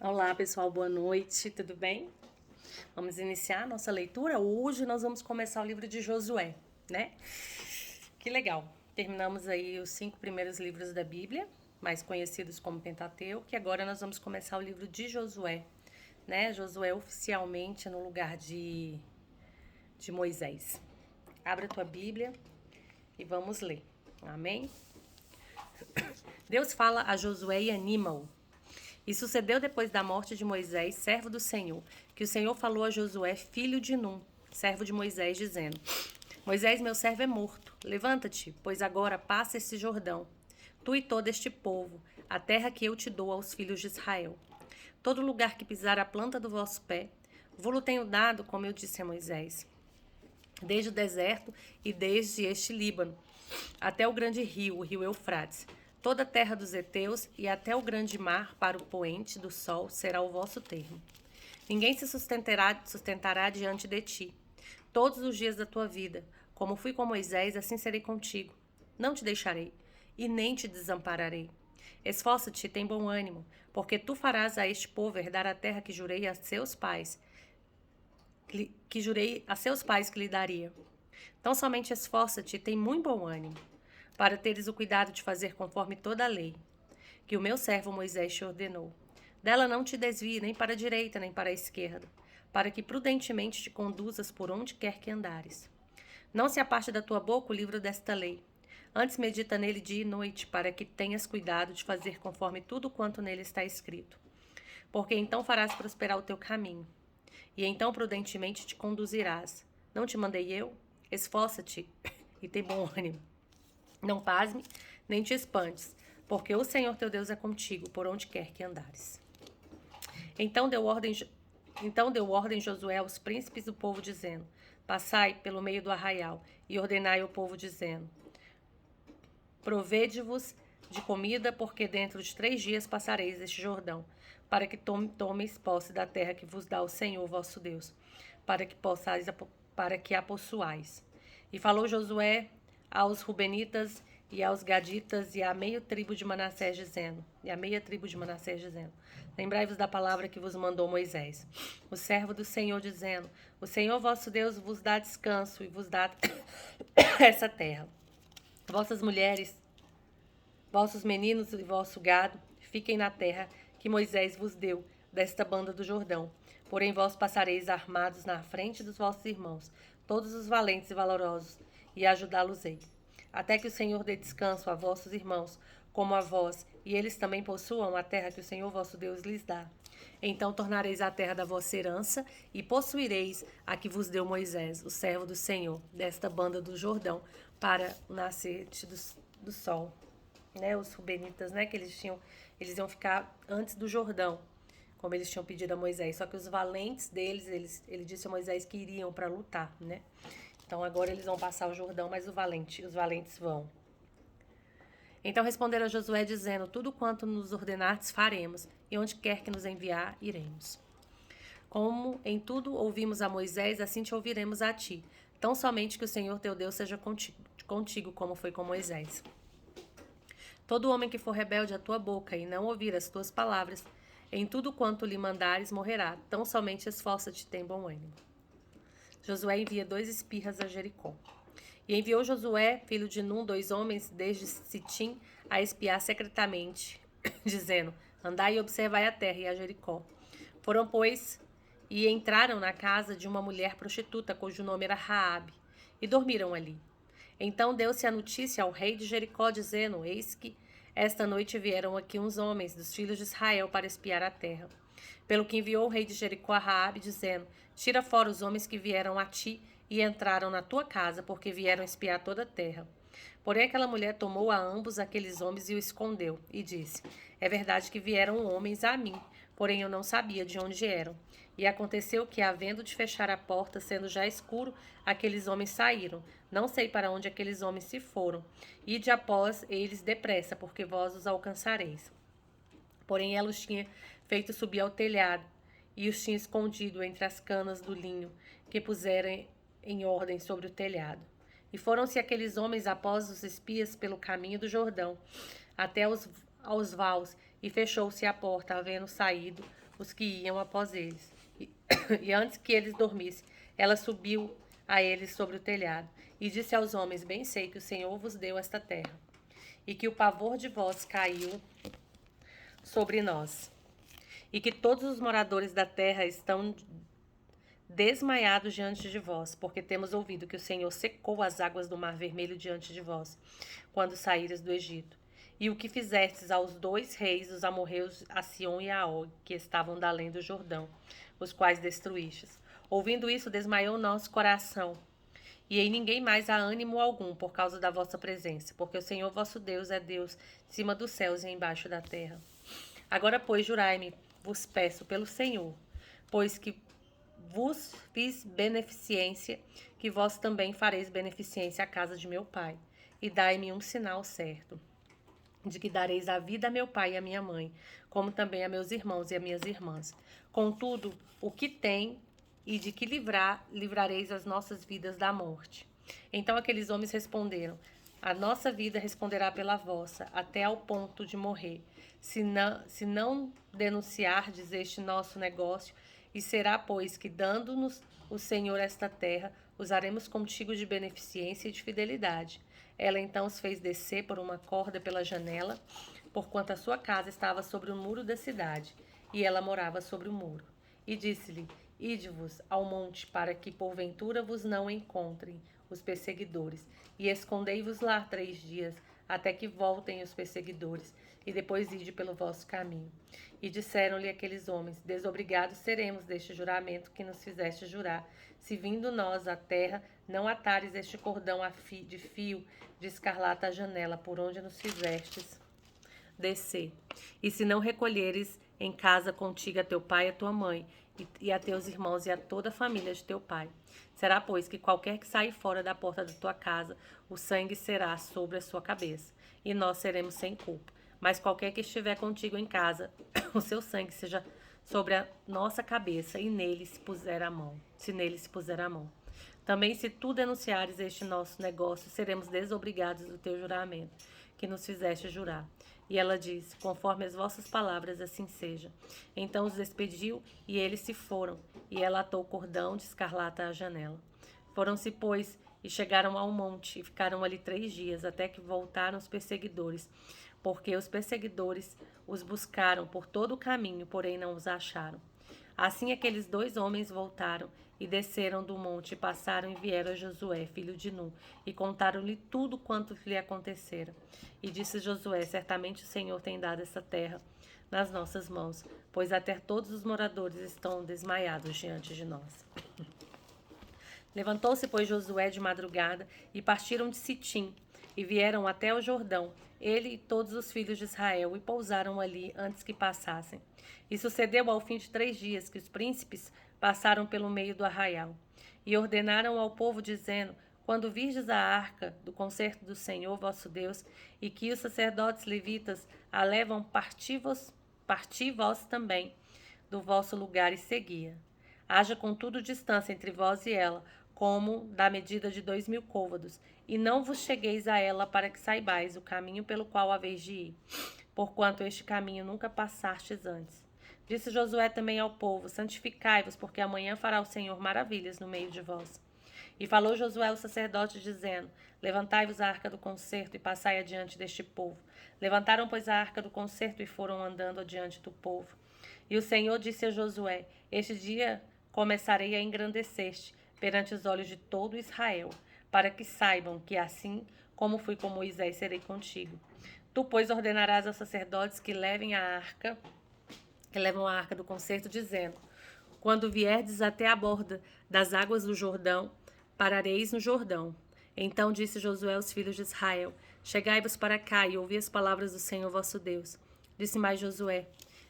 Olá, pessoal, boa noite, tudo bem? Vamos iniciar a nossa leitura. Hoje nós vamos começar o livro de Josué, né? Que legal. Terminamos aí os 5 primeiros livros da Bíblia, mais conhecidos como Pentateuco, e agora nós vamos começar o livro de Josué, né? Josué oficialmente no lugar de Moisés. Abra a tua Bíblia e vamos ler. Amém? Deus fala a Josué e anima-o. E sucedeu depois da morte de Moisés, servo do Senhor, que o Senhor falou a Josué, filho de Num, servo de Moisés, dizendo: Moisés, meu servo, é morto. Levanta-te, pois agora passa esse Jordão, tu e todo este povo, a terra que eu te dou aos filhos de Israel. Todo lugar que pisar a planta do vosso pé, vou-lo tenho dado, como eu disse a Moisés, desde o deserto e desde este Líbano, até o grande rio, o rio Eufrates. Toda a terra dos heteus e até o grande mar para o poente do sol será o vosso termo. Ninguém se sustentará diante de ti, todos os dias da tua vida. Como fui com Moisés, assim serei contigo. Não te deixarei, e nem te desampararei. Esforça-te e tem bom ânimo, porque tu farás a este povo herdar a terra que jurei a seus pais, que lhe daria. Então somente esforça-te e tem muito bom ânimo, para teres o cuidado de fazer conforme toda a lei, que o meu servo Moisés te ordenou. Dela não te desvie nem para a direita nem para a esquerda, para que prudentemente te conduzas por onde quer que andares. Não se aparte da tua boca o livro desta lei. Antes medita nele dia e noite, para que tenhas cuidado de fazer conforme tudo quanto nele está escrito. Porque então farás prosperar o teu caminho, e então prudentemente te conduzirás. Não te mandei eu? Esforça-te e tem bom ânimo. Não pasme, nem te espantes, porque o Senhor teu Deus é contigo, por onde quer que andares. Então deu ordem Josué aos príncipes do povo, dizendo: Passai pelo meio do arraial, e ordenai ao povo, dizendo: Provede-vos de comida, porque dentro de 3 dias passareis este Jordão, para que tomeis posse da terra que vos dá o Senhor vosso Deus, para que a possuais. E falou Josué aos Rubenitas e aos Gaditas e à meia tribo de Manassés, dizendo: Lembrai-vos da palavra que vos mandou Moisés, o servo do Senhor, dizendo: O Senhor vosso Deus vos dá descanso e vos dá essa terra. Vossas mulheres, vossos meninos e vosso gado fiquem na terra que Moisés vos deu, desta banda do Jordão. Porém vós passareis armados na frente dos vossos irmãos, todos os valentes e valorosos, e ajudá-los-ei. Até que o Senhor dê descanso a vossos irmãos, como a vós, e eles também possuam a terra que o Senhor vosso Deus lhes dá. Então tornareis a terra da vossa herança, e possuireis a que vos deu Moisés, o servo do Senhor, desta banda do Jordão, para o nascer do sol. Né, os rubenitas, né, que eles iam ficar antes do Jordão, como eles tinham pedido a Moisés. Só que os valentes deles, ele disse a Moisés que iriam para lutar, né? Então agora eles vão passar o Jordão, mas os valentes vão. Então responderam a Josué, dizendo: Tudo quanto nos ordenastes faremos, e onde quer que nos enviar, iremos. Como em tudo ouvimos a Moisés, assim te ouviremos a ti. Tão somente que o Senhor teu Deus seja contigo como foi com Moisés. Todo homem que for rebelde à tua boca e não ouvir as tuas palavras, em tudo quanto lhe mandares, morrerá. Tão somente esforça-te e tem bom ânimo. Josué envia 2 espirras a Jericó. E enviou Josué, filho de Num, 2 homens desde Sitim a espiar secretamente, dizendo: Andai e observai a terra e a Jericó. Foram, pois, e entraram na casa de uma mulher prostituta, cujo nome era Raabe, e dormiram ali. Então deu-se a notícia ao rei de Jericó, dizendo: Eis que esta noite vieram aqui uns homens dos filhos de Israel para espiar a terra. Pelo que enviou o rei de Jericó a Raabe, dizendo: Tira fora os homens que vieram a ti e entraram na tua casa, porque vieram espiar toda a terra. Porém aquela mulher tomou a ambos aqueles homens e o escondeu, e disse: É verdade que vieram homens a mim, porém eu não sabia de onde eram. E aconteceu que, havendo de fechar a porta, sendo já escuro, aqueles homens saíram. Não sei para onde aqueles homens se foram. Ide após eles depressa, porque vós os alcançareis. Porém ela os tinha feito subir ao telhado, e os tinha escondido entre as canas do linho, que puseram em ordem sobre o telhado. E foram-se aqueles homens após os espias pelo caminho do Jordão, até aos vales, E fechou-se a porta, havendo saído os que iam após eles. E antes que eles dormissem, ela subiu a eles sobre o telhado e disse aos homens: Bem sei que o Senhor vos deu esta terra, e que o pavor de vós caiu sobre nós, e que todos os moradores da terra estão desmaiados diante de vós, porque temos ouvido que o Senhor secou as águas do Mar Vermelho diante de vós, quando saíres do Egito. E o que fizestes aos 2 reis, os amorreus, a Sion e a Og, que estavam da além do Jordão, os quais destruístes. Ouvindo isso, desmaiou nosso coração, e em ninguém mais há ânimo algum por causa da vossa presença, porque o Senhor vosso Deus é Deus, cima dos céus e embaixo da terra. Agora, pois, jurai-me, vos peço pelo Senhor, pois que vos fiz beneficência, que vós também fareis beneficência à casa de meu pai. E dai-me um sinal certo, de que dareis a vida a meu pai e a minha mãe, como também a meus irmãos e a minhas irmãs. Contudo, o que tem e de que livrareis as nossas vidas da morte. Então aqueles homens responderam: A nossa vida responderá pela vossa, até ao ponto de morrer, se não denunciardes este nosso negócio. E será, pois, que, dando-nos o Senhor esta terra, usaremos contigo de beneficência e de fidelidade. Ela então os fez descer por uma corda pela janela, porquanto a sua casa estava sobre o muro da cidade, e ela morava sobre o muro. E disse-lhe: Ide-vos ao monte, para que porventura vos não encontrem os perseguidores, e escondei-vos lá 3 dias, até que voltem os perseguidores, e depois ide pelo vosso caminho. E disseram-lhe aqueles homens: Desobrigados seremos deste juramento que nos fizeste jurar, se vindo nós à terra, não atares este cordão de fio de escarlata à janela, por onde nos fizestes descer. E se não recolheres em casa contigo a teu pai e a tua mãe, e a teus irmãos e a toda a família de teu pai. Será, pois, que qualquer que sair fora da porta da tua casa, o sangue será sobre a sua cabeça, e nós seremos sem culpa. Mas qualquer que estiver contigo em casa, o seu sangue seja sobre a nossa cabeça, e nele se puser a mão, se nele se puser a mão. Também se tu denunciares este nosso negócio, seremos desobrigados do teu juramento, que nos fizeste jurar. E ela disse: Conforme as vossas palavras, assim seja. Então os despediu, e eles se foram, e ela atou o cordão de escarlata à janela. Foram-se, pois, e chegaram ao monte, e ficaram ali 3 dias, até que voltaram os perseguidores, porque os perseguidores os buscaram por todo o caminho, porém não os acharam. Assim aqueles 2 homens voltaram, e desceram do monte, e passaram e vieram a Josué, filho de Nun, e contaram-lhe tudo quanto lhe acontecera. E disse Josué: Certamente o Senhor tem dado essa terra nas nossas mãos, pois até todos os moradores estão desmaiados diante de nós. Levantou-se, pois, Josué de madrugada, e partiram de Sitim, e vieram até o Jordão, ele e todos os filhos de Israel, e pousaram ali antes que passassem. E sucedeu ao fim de 3 dias que os príncipes passaram pelo meio do arraial, e ordenaram ao povo, dizendo: Quando virdes a arca do concerto do Senhor vosso Deus, e que os sacerdotes levitas a levam, parti vós também do vosso lugar e seguia. Haja contudo distância entre vós e ela, como da medida de 2000 côvados, e não vos chegueis a ela, para que saibais o caminho pelo qual haveis de ir, porquanto este caminho nunca passastes antes. Disse Josué também ao povo: Santificai-vos, porque amanhã fará o Senhor maravilhas no meio de vós. E falou Josué aos sacerdotes, dizendo: Levantai-vos a arca do concerto e passai adiante deste povo. Levantaram, pois, a arca do concerto e foram andando adiante do povo. E o Senhor disse a Josué: Este dia começarei a engrandecer-te perante os olhos de todo Israel, para que saibam que assim como fui com Moisés, serei contigo. Tu, pois, ordenarás aos sacerdotes que levam a arca do concerto, dizendo: Quando vierdes até a borda das águas do Jordão, parareis no Jordão. Então disse Josué aos filhos de Israel: Chegai-vos para cá e ouvi as palavras do Senhor vosso Deus. Disse mais Josué: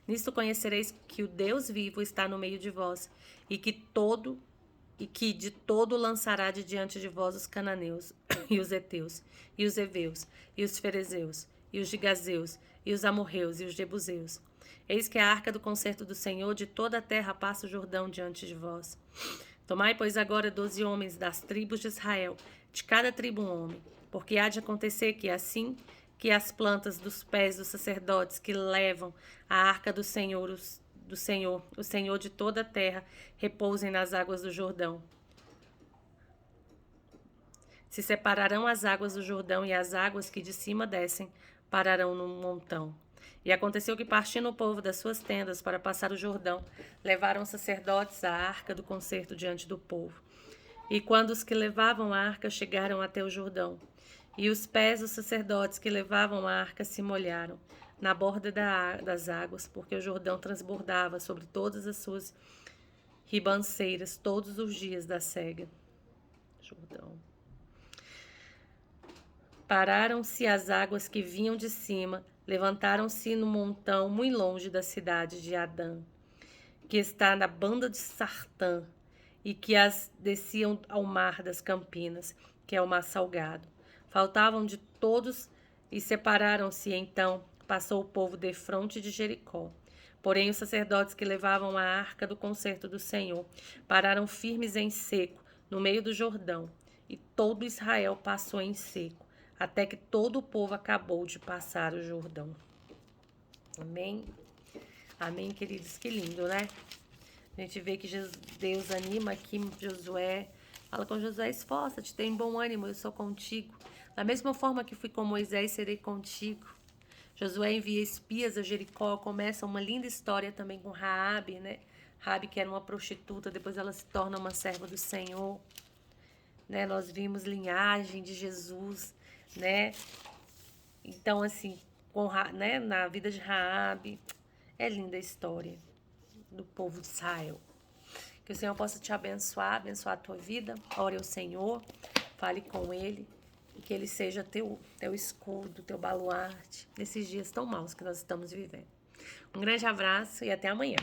Nisto conhecereis que o Deus vivo está no meio de vós, e que de todo lançará de diante de vós os cananeus, e os heteus, e os heveus, e os ferezeus, e os gigazeus, e os amorreus, e os jebuseus. Eis que a arca do concerto do Senhor de toda a terra passa o Jordão diante de vós. Tomai, pois, agora 12 homens das tribos de Israel, de cada tribo um homem, porque há de acontecer que, assim que as plantas dos pés dos sacerdotes que levam a arca do Senhor, o Senhor de toda a terra, repousem nas águas do Jordão. Se separarão as águas do Jordão e as águas que de cima descem pararão num montão. E aconteceu que, partindo o povo das suas tendas para passar o Jordão, levaram os sacerdotes a arca do concerto diante do povo. E quando os que levavam a arca chegaram até o Jordão, e os pés dos sacerdotes que levavam a arca se molharam na borda das águas, porque o Jordão transbordava sobre todas as suas ribanceiras todos os dias da cega. Jordão. Pararam-se as águas que vinham de cima, levantaram-se no montão muito longe da cidade de Adã, que está na banda de Sartã, e que as desciam ao mar das Campinas, que é o mar salgado. Faltavam de todos e separaram-se. Então passou o povo defronte de Jericó. Porém os sacerdotes que levavam a arca do concerto do Senhor pararam firmes em seco, no meio do Jordão, e todo Israel passou em seco, até que todo o povo acabou de passar o Jordão. Amém? Amém, queridos? Que lindo, né? A gente vê que Deus anima aqui Josué. Fala com Josué: esforça-te, tem bom ânimo, eu sou contigo. Da mesma forma que fui com Moisés, serei contigo. Josué envia espias a Jericó. Começa uma linda história também com Raabe, né? Raabe, que era uma prostituta, depois ela se torna uma serva do Senhor. Né? Nós vimos linhagem de Jesus, né? Então, assim, né? Na vida de Raabe, é linda a história do povo de Israel. Que o Senhor possa te abençoar a tua vida. Ore ao Senhor, fale com Ele, e que Ele seja teu escudo, teu baluarte, nesses dias tão maus que nós estamos vivendo. Um grande abraço e até amanhã.